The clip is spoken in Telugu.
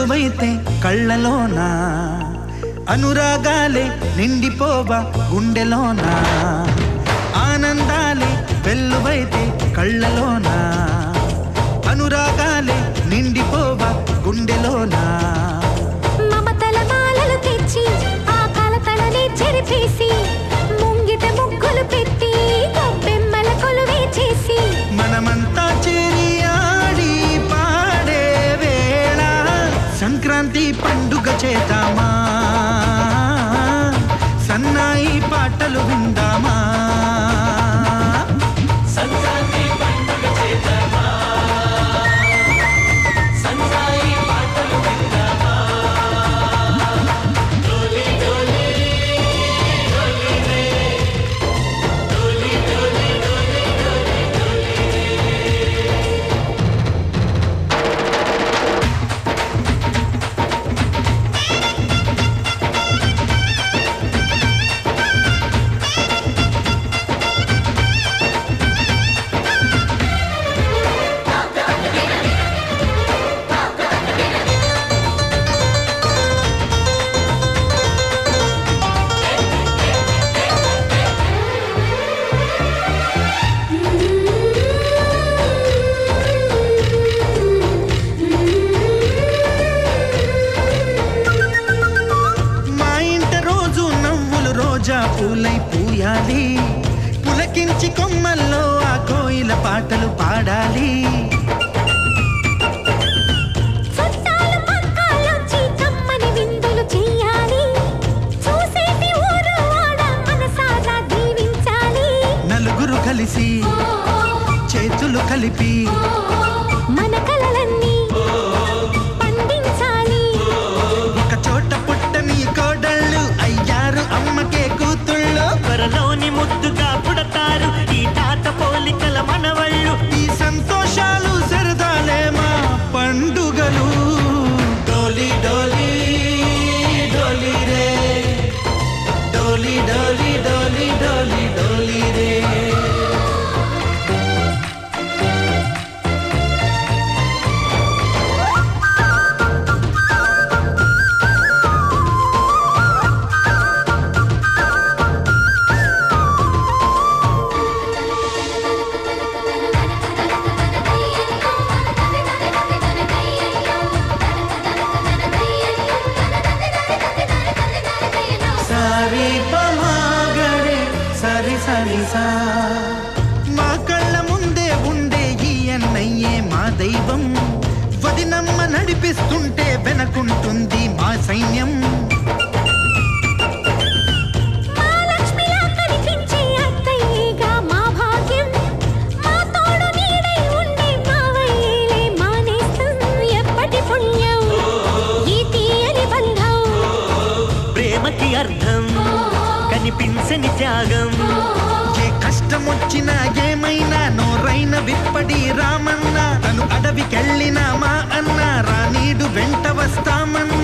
కొలువైతే కళ్ళలోనా అనురాగాలే నిండిపోవా గుండెలోనా ఆనందాలే వెల్లువైతే కళ్ళలోనా అనురాగాలే నిండిపోవా గుండెలోనా మమతల మాలలు తెచ్చి ఆ కలతలని చెరిపేసి ముంగిట ముగ్గులు పెట్టి గొబ్బెమ్మల కొలువే చేసి మనమంతా చేరి ఆడి పాడే వేళ సంక్రాంతి పండుగ చేద్దామా సన్నాయి పాటలు విందామా సంక్రాంతి పండుగ చేద్దామా సన్నాయి పాటలు విందామా డోలి డోలి డోలి రే డోలి డోలి డోలి డోలి డోలి మా ఇంట రోజు నవ్వులు రోజా పూలై పూయాలి పులకించి కొమ్మల్లో ఆ కోయిల పాటలు పాడాలి చుట్టాలు పక్కాలొచ్చి కమ్మని విందులు చెయ్యాలి చూసేటి ఊరు వాడ మనసారా దీవించాలి నలుగురు కలిసి చేతులు కలిపి మన కలలన్నీ పండించాలి ఒక చోట పుట్టని కోడళ్ళు అయ్యారు అమ్మకే కూతుళ్ళు త్వరలోని ముద్దుగా పుడతారు ఈ తాత పోలికల మనవళ్ళు ఈ సంతోషాలు సరదాలే మా పండుగలు డోలి డోలి డోలి రే డోలి డోలి డోలి డోలి డోలి రే సారీ పమాగరే సరి సరి సా మా కళ్ళ ముందే ఉండే ఈ అన్నయ్యే మా దైవం వదినమ్మ నడిపిస్తుంటే వెనకుంటుంది మా సైన్యం మా లక్ష్మిలా కనిపించే అత్తయ్యేగా మా భాగ్యం మా తోడు నీడై ఉండే మావయ్యేలే మా నేస్తం ఎప్పటి పుణ్యం ఈ తీయని బంధం ప్రేమకి అర్థం కనిపించని త్యాగం ఏ కష్టమొచ్చినా ఏమైనా నోరైన విప్పడి రామన్న తను అడవికెళ్ళిన మా అన్న రానీడు వెంట వస్తామన్న